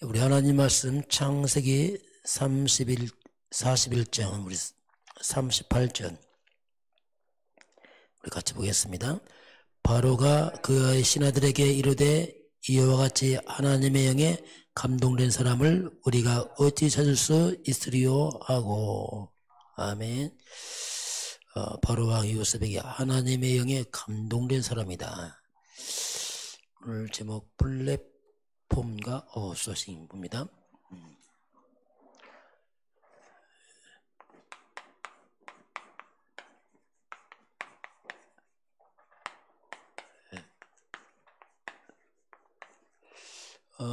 우리 하나님 말씀 창세기 41장 우리 38절 우리 같이 보겠습니다. 바로가 그의 신하들에게 이르되 이와 같이 하나님의 영에 감동된 사람을 우리가 어찌 찾을 수 있으리요 하고. 아멘. 바로 왕 요셉에게 하나님의 영에 감동된 사람이다. 오늘 제목 플랫폼과 소싱입니다.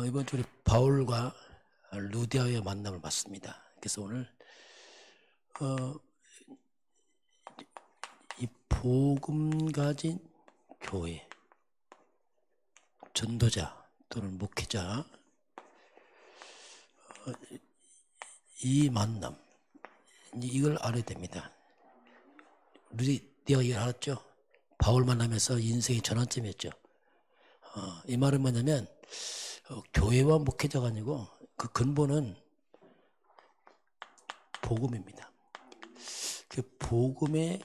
이번 주 우리 바울과 루디아의 만남을 봤습니다. 그래서 오늘 이 복음 가진 교회 전도자 또는 목회자 이 만남 이걸 알아야 됩니다. 루디아가 이걸 알았죠. 바울 만나면서 인생의 전환점이었죠. 이 말은 뭐냐면 교회와 목회자가 아니고 그 근본은 복음입니다. 그 복음의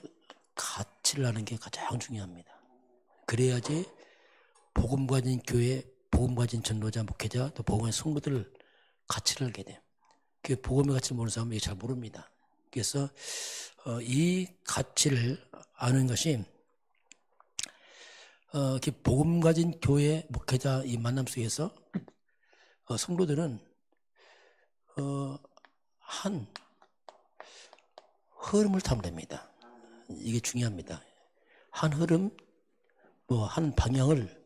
가치를 아는 게 가장 중요합니다. 그래야지 복음 가진 교회, 복음 가진 전도자, 목회자, 또 복음의 성도들 가치를 알게 돼요. 그 복음의 가치를 모르는 사람은 이게 잘 모릅니다. 그래서 이 가치를 아는 것이 복음 가진 교회, 목회자 이 만남 속에서 성도들은 한 흐름을 타면 됩니다. 이게 중요합니다. 한 흐름, 한 방향을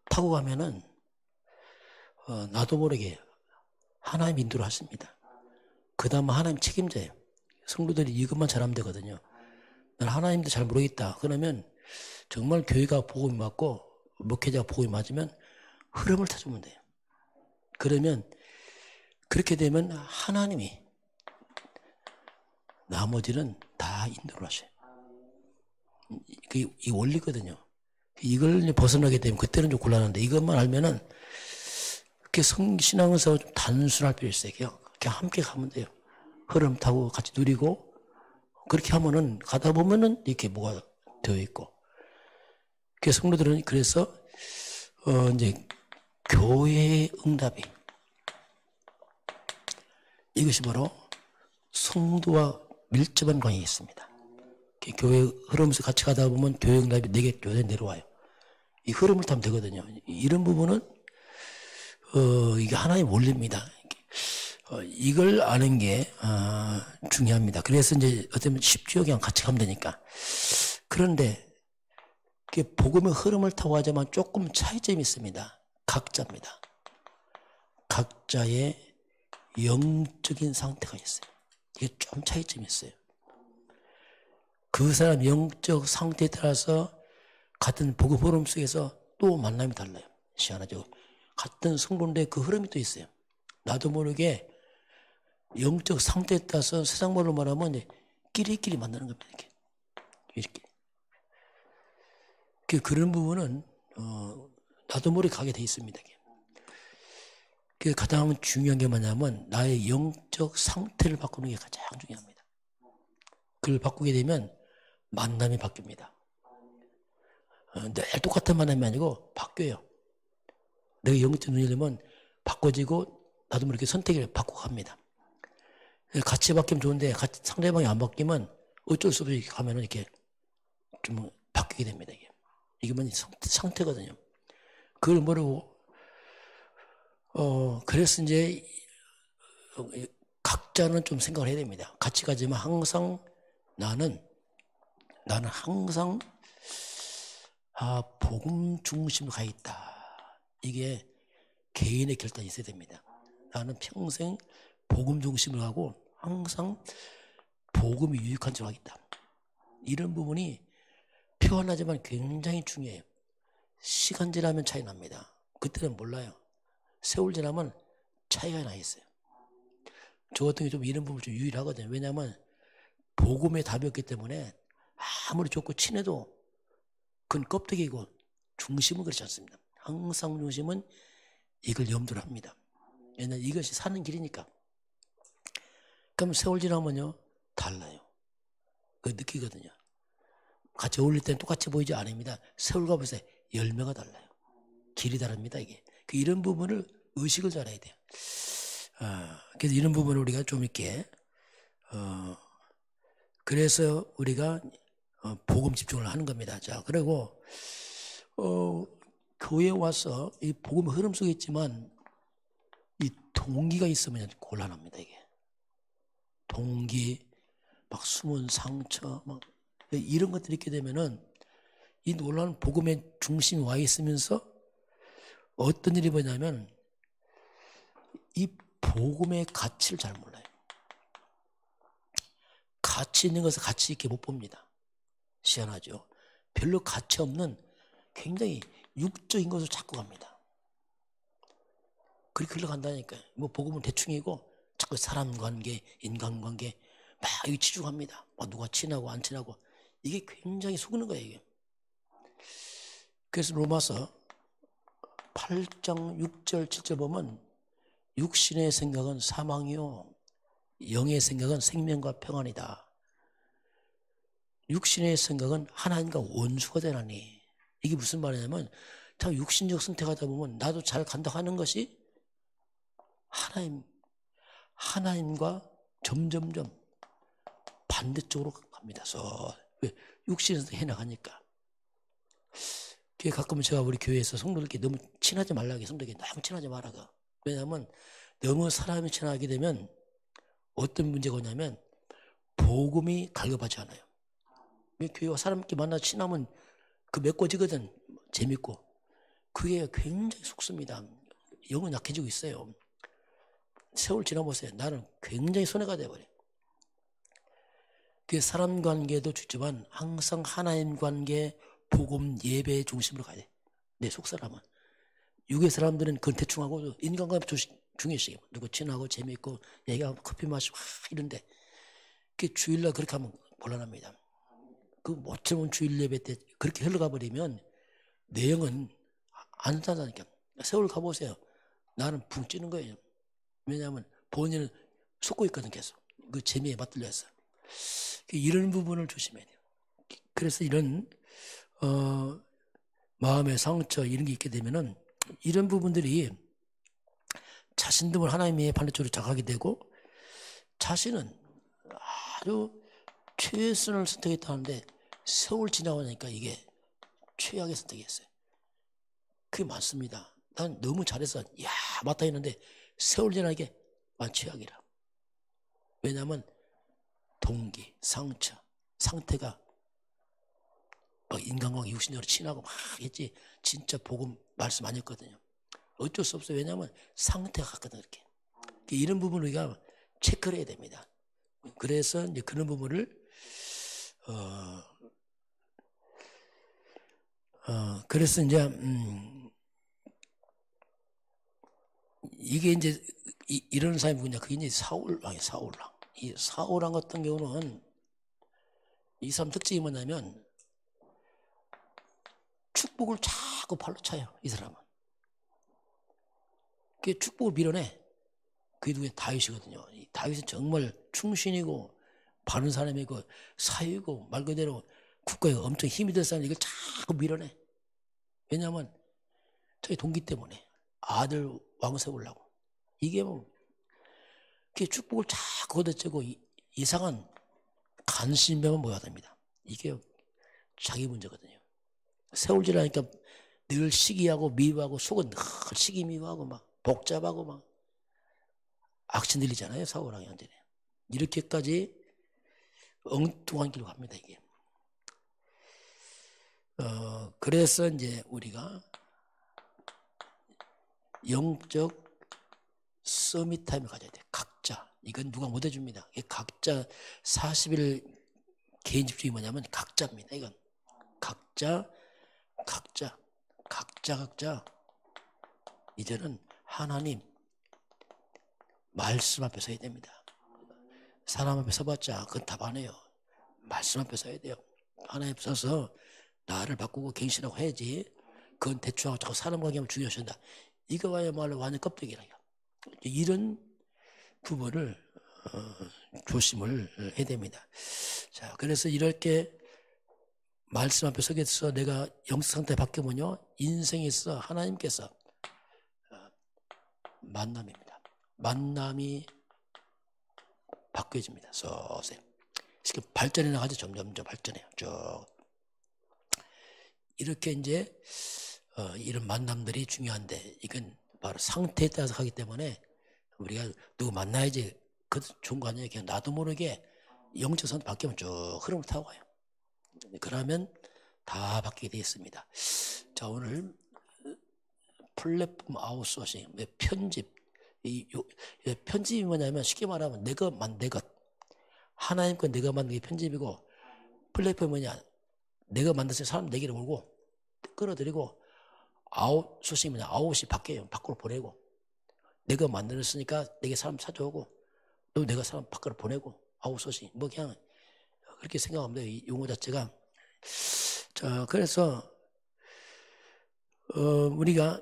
타고 가면은 나도 모르게 하나님 인도를 하십니다. 그 다음 하나님 책임져요. 성도들이 이것만 잘하면 되거든요. 난 하나님도 잘 모르겠다. 그러면 정말 교회가 복음이 맞고 목회자가 복음이 맞으면 흐름을 타주면 돼요. 그러면 그렇게 되면 하나님이 나머지는 다 인도를 하셔요. 이 원리거든요. 이걸 벗어나게 되면 그때는 좀 곤란한데 이것만 알면은 그렇게 신앙에서 좀 단순할 필요 있어요. 그냥 함께 가면 돼요. 흐름 타고 같이 누리고 그렇게 하면은 가다 보면은 이렇게 뭐가 되어 있고. 그 성도들은 그래서 이제 교회의 응답이 이것이 바로 성도와 밀접한 관계가 있습니다. 교회 흐름에서 같이 가다 보면 교회 응답이 내게 교회에 내려와요. 이 흐름을 타면 되거든요. 이런 부분은 이게 하나의 원리입니다. 이걸 아는 게 중요합니다. 그래서 이제 어쩌면 쉽죠. 그냥 같이 가면 되니까. 그런데 복음의 흐름을 타고 하지만 조금 차이점이 있습니다. 각자입니다. 각자의 영적인 상태가 있어요. 이게 좀 차이점이 있어요. 그 사람 영적 상태에 따라서 같은 복음 흐름 속에서 또 만남이 달라요. 희한하죠. 같은 성도인데 그 흐름이 또 있어요. 나도 모르게 영적 상태에 따라서 세상 말로 말하면 이제 끼리끼리 만나는 겁니다. 이렇게. 그런 부분은 나도 모르게 가게 돼 있습니다. 가장 중요한 게 뭐냐면 나의 영적 상태를 바꾸는 게 가장 중요합니다. 그걸 바꾸게 되면 만남이 바뀝니다. 늘 똑같은 만남이 아니고 바뀌어요. 내가 영적 눈이 되면 바꿔지고 나도 모르게 선택을 바꾸고 갑니다. 같이 바뀌면 좋은데 상대방이 안 바뀌면 어쩔 수 없이 가면은 이렇게 좀 바뀌게 됩니다. 이게 뭐냐 상태거든요. 그걸 모르고 그래서 이제 각자는 좀 생각을 해야 됩니다. 같이 가지만 항상 나는 항상 복음 중심으로 가 있다. 이게 개인의 결단이 있어야 됩니다. 나는 평생 복음 중심으로 가고 항상 복음이 유익한 줄 하겠다. 이런 부분이 표현하지만 굉장히 중요해요. 시간 지나면 차이 납니다. 그때는 몰라요. 세월 지나면 차이가 나 있어요. 저 같은 게 좀 이런 부분이 좀 유일하거든요. 왜냐하면 복음의 답이 없기 때문에 아무리 좋고 친해도 그건 껍데기고 중심은 그렇지 않습니다. 항상 중심은 이걸 염두를 합니다. 왜냐하면 이것이 사는 길이니까. 그럼 세월 지나면요 달라요. 그 느끼거든요. 같이 어울릴 때는 똑같이 보이지 않습니다. 세월 가면서 열매가 달라요. 길이 다릅니다. 이게 이런 부분을 의식을 잘해야 돼요. 그래서 이런 부분을 우리가 좀 이렇게 그래서 우리가 복음 집중을 하는 겁니다. 자, 그리고 교회에 와서 이 복음의 흐름 속에 있지만 이 동기가 있으면 곤란합니다. 이게 동기, 막 숨은 상처, 막 이런 것들이 있게 되면은 이 놀라운 복음의 중심이 와 있으면서 어떤 일이 뭐냐면 이 복음의 가치를 잘 몰라요. 가치 있는 것을 가치 있게 못 봅니다. 희한하죠. 별로 가치 없는 굉장히 육적인 것을 자꾸 갑니다. 그렇게 흘러간다니까요. 뭐 복음은 대충이고 자꾸 사람관계, 인간관계 막 치중합니다. 누가 친하고 안 친하고 이게 굉장히 속는 거예요. 이게. 그래서 로마서 8장 6절 7절 보면 육신의 생각은 사망이요 영의 생각은 생명과 평안이다. 육신의 생각은 하나님과 원수가 되나니. 이게 무슨 말이냐면 참 육신적 선택하다 보면 나도 잘 간다 하는 것이 하나님과 점점점 반대쪽으로 갑니다. 왜? 육신에서 해나가니까. 가끔 제가 우리 교회에서 성도들께 너무 친하지 말라고 성도들께 너무 친하지 말라고. 왜냐하면 너무 사람이 친하게 되면 어떤 문제가 오냐면 복음이 갈급하지 않아요. 교회와 사람끼리 만나서 친하면 메꿔지거든. 재밌고. 그게 굉장히 속습니다. 영은 약해지고 있어요. 세월 지나보세요. 나는 굉장히 손해가 돼버려요. 사람 관계도 좋지만 항상 하나님 관계, 복음, 예배의 중심으로 가야 돼. 내 속사람은. 육의 사람들은 그건 대충하고 인간관계 중요시. 누구 친하고 재밌고 얘기하고 커피 마시고 이런데 주일날 그렇게 하면 곤란합니다. 모처럼 주일 예배 때 그렇게 흘러가 버리면 내용은 안 산다니까. 세월 가보세요. 나는 붕 찌는 거예요. 왜냐하면 본인은 속고 있거든 계속. 그 재미에 맞들려서. 이런 부분을 조심해야 돼요. 그래서 이런 마음의 상처 이런 게 있게 되면은 이런 부분들이 자신들을 하나님의 반대쪽으로 자각하게 되고 자신은 아주 최선을 선택했다는데 세월 지나고 나니까 이게 최악의 선택이었어요. 그게 많습니다. 난 너무 잘해서 맞다 했는데 세월 지나니까 최악이라. 왜냐하면 동기, 상처, 상태가 인간관계 육신적으로 친하고 막 했지 진짜 복음 말씀 안 했거든요. 어쩔 수 없어요. 왜냐하면 상태가 같거든 이렇게. 이런 부분을 우리가 체크를 해야 됩니다. 그래서 이제 그런 부분을 그래서 이제 이게 이제 이런 사람이 누구냐? 그게 이제 사울왕. 이 사울왕 같은 경우는 이 사람 특징이 뭐냐면 축복을 자꾸 발로 차요. 이 사람은. 그 축복을 밀어내. 그게 누구냐? 다윗이거든요. 이 다윗은 정말 충신이고 바른 사람이고 사유고 말 그대로 국가에 엄청 힘이 될 사람이 이걸 자꾸 밀어내. 왜냐하면 저희 동기 때문에 아들 왕 세우려고. 이게 축복을 자꾸 걷어채고 이상한 간신배만 모여야 됩니다. 이게 자기 문제거든요. 세월지라니까 늘 시기하고 미워하고 속은 늘 시기 미워하고 막 복잡하고 막 악신 들리잖아요. 사울왕이 완전히. 이렇게까지 엉뚱한 길로 갑니다. 이게. 그래서 이제 우리가 영적 서밋 타임을 가져야 돼. 각자. 이건 누가 못 해줍니다. 각자 40일 개인 집중이 뭐냐면 각자입니다. 이건 각자. 이제는 하나님 말씀 앞에 서야 됩니다. 사람 앞에 서봤자 그건 답 안 해요. 말씀 앞에 서야 돼요. 하나님 앞에 서서 나를 바꾸고 갱신하고 해야지 그건 대충하고 자꾸 사람 관계하면 중요시한다. 이거야말로 완전 껍데기라요. 이런 부분을 조심을 해야 됩니다. 자, 그래서 이렇게 말씀 앞에 서게서 내가 영적 상태 바뀌면요, 인생에서 하나님께서 만남입니다. 만남이 바뀌어집니다. 서서히. 발전해 나가죠. 점점 발전해요. 쭉. 이렇게 이제 이런 만남들이 중요한데, 이건 바로 상태에 따라서 하기 때문에 우리가 누구 만나야지 그것도 좋은 거 아니에요. 그냥 나도 모르게 영적 상태 바뀌면 쭉 흐름을 타고 가요. 그러면 다 바뀌게 되어 있습니다. 자, 오늘 플랫폼 아웃소싱, 편집. 편집이 뭐냐면 쉽게 말하면 내가 만든 것. 하나님 건 내가 만든 게 편집이고, 플랫폼이 뭐냐, 내가 만든 사람 내기를 몰고 끌어들이고, 아웃소싱이 뭐냐, 아웃이 밖에 밖으로 보내고, 내가 만들었으니까 내게 사람 찾아오고, 또 내가 사람 밖으로 보내고, 아웃소싱. 뭐 그냥 그렇게 생각하면 돼요. 이 용어 자체가. 자, 그래서 우리가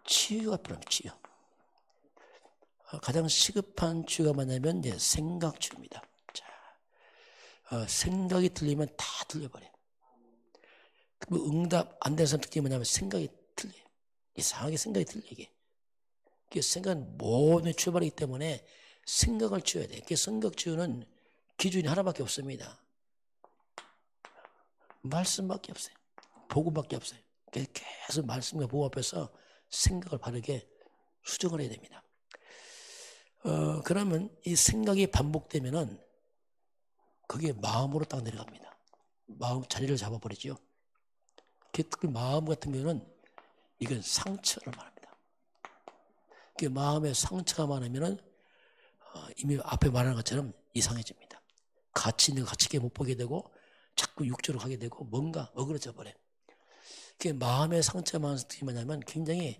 치유가 필요합니다. 치유. 가장 시급한 치유가 뭐냐면 이제 생각 치유입니다. 자, 생각이 틀리면 다 틀려버려요. 그 응답 안 되는 사람 특징이 뭐냐면 생각이 틀려요. 이상하게 생각이 틀려 이게. 생각은 모든 출발이기 때문에 생각을 치워야 돼요. 생각 치유는 기준이 하나밖에 없습니다. 말씀밖에 없어요. 복음밖에 없어요. 계속 말씀과 복음 앞에서 생각을 바르게 수정을 해야 됩니다. 그러면 이 생각이 반복되면은 그게 마음으로 딱 내려갑니다. 마음 자리를 잡아버리죠. 특히 마음 같은 경우는 이건 상처를 말합니다. 마음에 상처가 많으면은 이미 앞에 말한 것처럼 이상해집니다. 가치 있는 거 가치 있게 못 보게 되고 자꾸 육조로 가게 되고 뭔가 어그러져 버려요. 마음에 상처가 많은 것이 뭐냐면 굉장히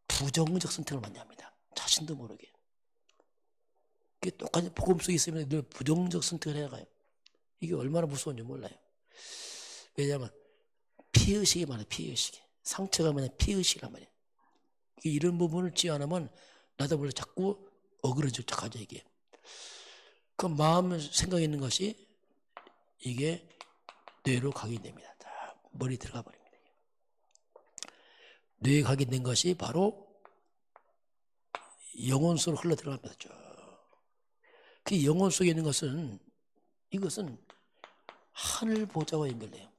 부정적 선택을 많이 합니다. 자신도 모르게. 똑같이 복음 속에 있으면 늘 부정적 선택을 해가요. 이게 얼마나 무서운지 몰라요. 왜냐하면 피의식이 많아요. 피의식이. 상처가 많아요. 피의식이란 말이에요. 이런 부분을 치유 안 하면 나도 몰래 자꾸 어그러져 가죠 이게. 그 마음 생각에 있는 것이 이게 뇌로 각인됩니다. 다 머리 들어가 버립니다. 뇌에 각인된 것이 바로 영혼 속으로 흘러 들어갑니다. 그 영혼 속에 있는 것은 이것은 하늘 보좌와 연결돼요.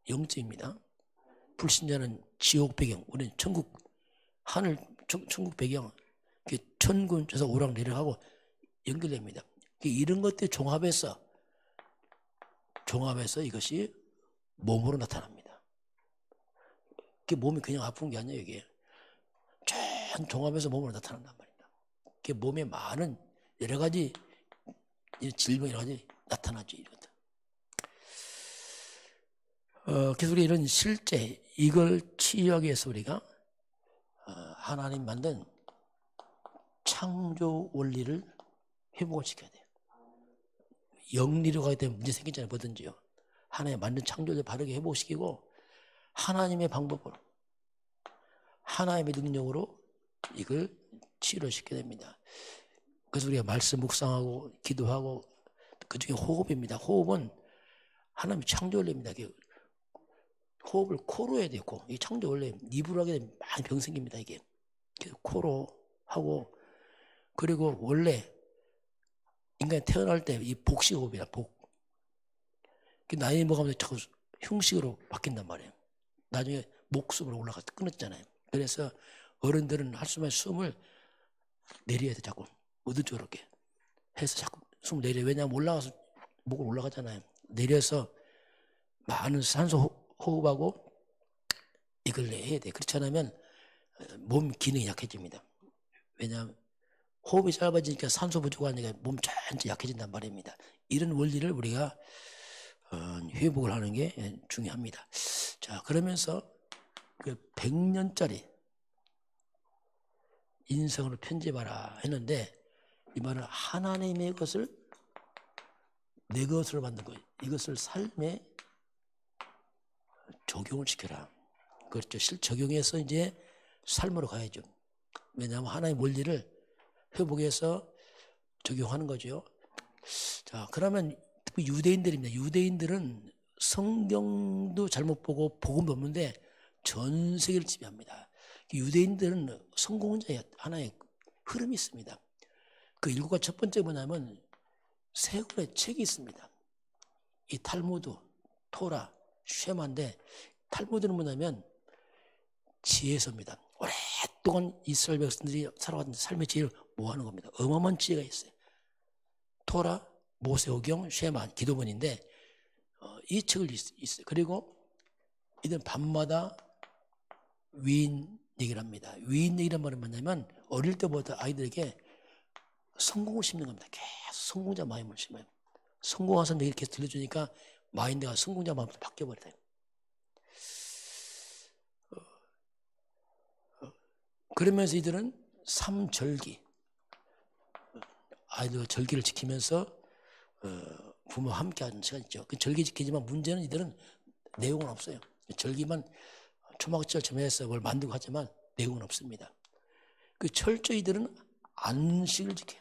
영적입니다. 불신자는 지옥 배경, 우리는 천국 하늘 천국 배경, 천군 저서 오락 내려가고 연결됩니다. 이런 것들 종합해서 이것이 몸으로 나타납니다. 몸이 그냥 아픈 게 아니에요. 이게 전 종합해서 몸으로 나타난단 말입니다. 몸에 많은 여러 가지 질병 여러 가지 나타나죠. 이것들. 그래서 우리 이런 실제 이걸 치유하기 위해서 우리가 하나님 만든 창조 원리를 회복을 시켜야 돼요. 영리로 가기 때문에 문제 생기잖아요. 뭐든지요. 하나님 만든 창조를 바르게 회복시키고 하나님의 방법으로 하나님의 능력으로 이걸 치유를 시켜야 됩니다. 그래서 우리가 말씀 묵상하고 기도하고 그중에 호흡입니다. 호흡은 하나님의 창조 원리입니다. 호흡을 코로 해야 돼요. 이 창조 원리 입으로 하게 되면 많이 병 생깁니다. 이게 코로 하고 그리고 원래 인간이 태어날 때 이 복식 호흡이라 복. 나이 먹으면 자꾸 흉식으로 바뀐단 말이에요. 나중에 목숨으로 올라가서 끊었잖아요. 그래서 어른들은 할 수만 숨을 내려야 돼. 자꾸 어느 쪽으로 이렇게 해서 자꾸 숨을 내려. 왜냐하면 올라가서 목을 올라가잖아요. 내려서 많은 산소 호흡하고 이걸 해야 돼. 그렇지 않으면 몸 기능이 약해집니다. 왜냐하면 호흡이 짧아지니까 산소 부족하니까 몸 전체 약해진단 말입니다. 이런 원리를 우리가 회복을 하는 게 중요합니다. 자, 그러면서 그 100년짜리 인생으로 편집하라 했는데 이 말은 하나님의 것을 내 것으로 만든 거, 이것을 삶에 적용을 시켜라. 그렇죠. 실적용해서 이제 삶으로 가야죠. 왜냐하면 하나의 원리를 회복해서 적용하는 거죠. 자, 그러면 특히 유대인들입니다. 유대인들은 성경도 잘못 보고 복음도 없는데 전 세계를 지배합니다. 유대인들은 성공자의 하나의 흐름이 있습니다. 그 일구가 첫 번째 뭐냐면 세 권의 책이 있습니다. 이 탈무드, 토라, 쉐마인데 탈무드는 뭐냐면 지혜서입니다. 오랫동안 이스라엘 백성들이 살아왔던 삶의 지혜를 모아놓은 겁니다. 어마어마한 지혜가 있어요. 토라, 모세오경, 쉐마, 기도문인데 이 책을 있어요. 그리고 이들은 밤마다 위인 얘기를 합니다. 위인 얘기란 말은 뭐냐면 어릴 때부터 아이들에게 성공을 심는 겁니다. 계속 성공자 마음을 심어요. 성공한 사람 얘기를 계속 들려주니까 마인드가 성공자 마음으로 바뀌어버려요. 그러면서 이들은 삼절기, 아이들 절기를 지키면서 부모와 함께 하는 시간 있죠. 그 절기 지키지만 문제는 이들은 내용은 없어요. 절기만 초막절처럼 해서 뭘 만들고 하지만 내용은 없습니다. 그 철저히 이들은 안식을 지켜요.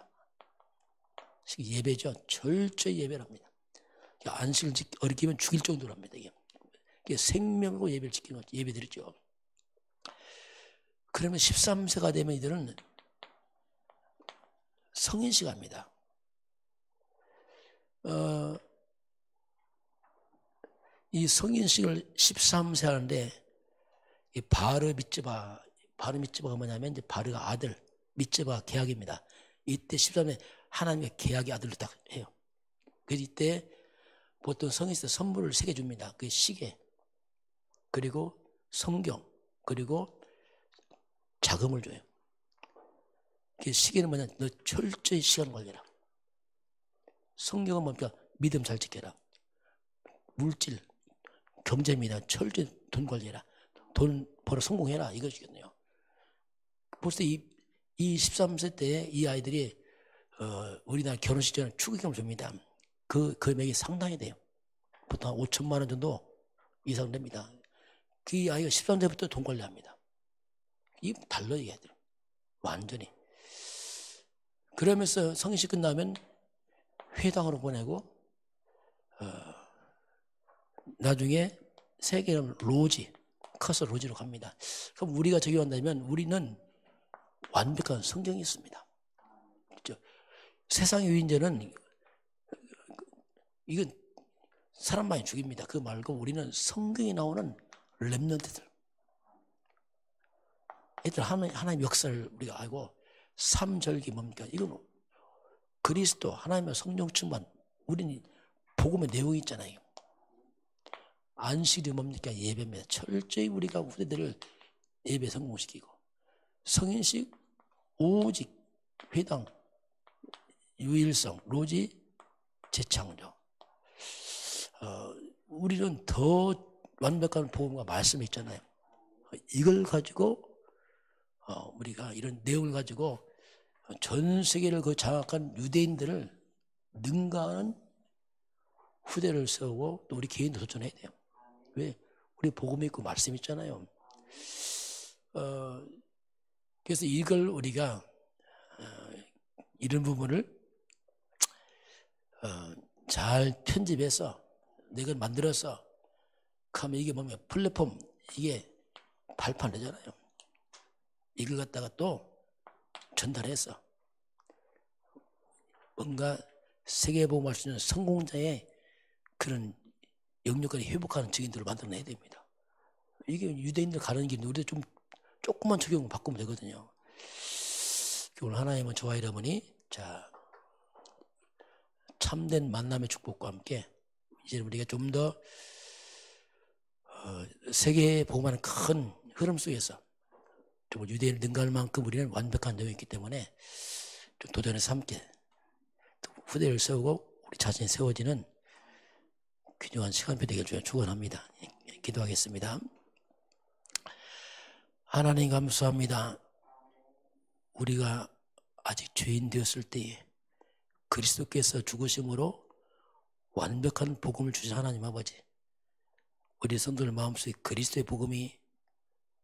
예배죠. 철저히 예배를 합니다. 안식을 어리키면 죽일 정도로 합니다. 이게 생명으로 예배를 지키는 거죠. 예배 드리죠. 그러면 13세가 되면 이들은 성인식 합니다. 이 성인식을 13세 하는데 이 바르 미츠바가 뭐냐면 이제 바르가 아들, 미츠바가 계약입니다. 이때 13세 하나님의 계약의 아들로 딱 해요. 그래서 이때 보통 성인식 때 선물을 3개 줍니다. 그 시계, 그리고 성경, 그리고 자금을 줘요. 그 시계는 뭐냐, 너 철저히 시간 관리해라. 성경은 뭡니까? 믿음 잘 지켜라. 물질, 경제입니다. 철저히 돈 관리해라. 돈 벌어 성공해라. 이것이겠네요. 벌써 이 13세 때 이 아이들이 우리나라 결혼식 전에 축의금을 줍니다. 그 금액이 상당히 돼요. 보통 5천만 원 정도 이상 됩니다. 그 아이가 13세부터 돈 관리합니다. 이 달라요, 이 아이들. 완전히. 그러면서 성인식 끝나면 회당으로 보내고 나중에 세계는 로지, 커서 로지로 갑니다. 그럼 우리가 적용한다면 우리는 완벽한 성경이 있습니다. 그렇죠? 세상의 유인자는 이건 사람 많이 죽입니다. 그거 말고 우리는 성경에 나오는 렘넌트들. 애들 하나님의 역사를 우리가 알고 삼절기 뭡니까? 이건 그리스도 하나님의 성령 충만. 우리는 복음의 내용이 있잖아요. 안식이 뭡니까? 예배입니다. 철저히 우리가 후대들을 예배 성공시키고 성인식 오직 회당 유일성 로지 재창조. 우리는 더 완벽한 복음과 말씀이 있잖아요. 이걸 가지고 우리가 이런 내용을 가지고 전 세계를 그 장악한 유대인들을 능가하는 후대를 세우고 또 우리 개인도 도전해야 돼요. 왜? 우리 복음이 있고 말씀이 있잖아요. 그래서 이걸 우리가 이런 부분을 잘 편집해서 내가 만들어서 그러면 이게 뭐냐면 플랫폼 이게 발표 안 되잖아요. 이걸 갖다가 또 전달해서 뭔가 세계복음할 수 있는 성공자의 그런 영역을 회복하는 증인들을 만들어내야 됩니다. 이게 유대인들 가는 길인데 우리도 좀 조금만 적용 바꾸면 되거든요. 오늘 하나님은 저와 여러분이 자 참된 만남의 축복과 함께 이제 우리가 좀 더 세계에 복음하는 큰 흐름 속에서 좀 유대인을 능가할 만큼 우리는 완벽한 내용이 있기 때문에 좀 도전해서 함께 후대를 세우고 우리 자신이 세워지는 귀중한 시간표 되길 주여 축원합니다. 기도하겠습니다. 하나님 감사합니다. 우리가 아직 죄인 되었을 때에 그리스도께서 죽으심으로 완벽한 복음을 주신 하나님 아버지, 우리 성도들 마음속에 그리스도의 복음이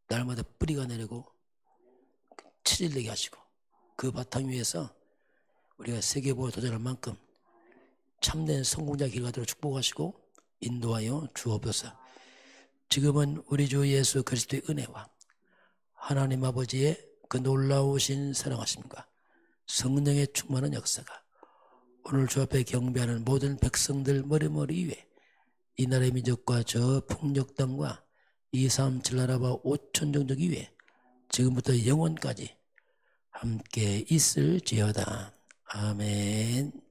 날마다 뿌리가 내리고 치질되게 하시고 그 바탕 위에서 우리가 세계보에 도전할 만큼 참된 성공자 길 가도록 축복하시고 인도하여 주옵소서. 지금은 우리 주 예수 그리스도의 은혜와 하나님 아버지의 그 놀라우신 사랑하심과 성령의 충만한 역사가 오늘 주 앞에 경배하는 모든 백성들 머리머리 위에 이 나라의 민족과 저 풍력 땅과 237 나라와 5천 종족 위에 지금부터 영원까지 함께 있을지어다. 아멘.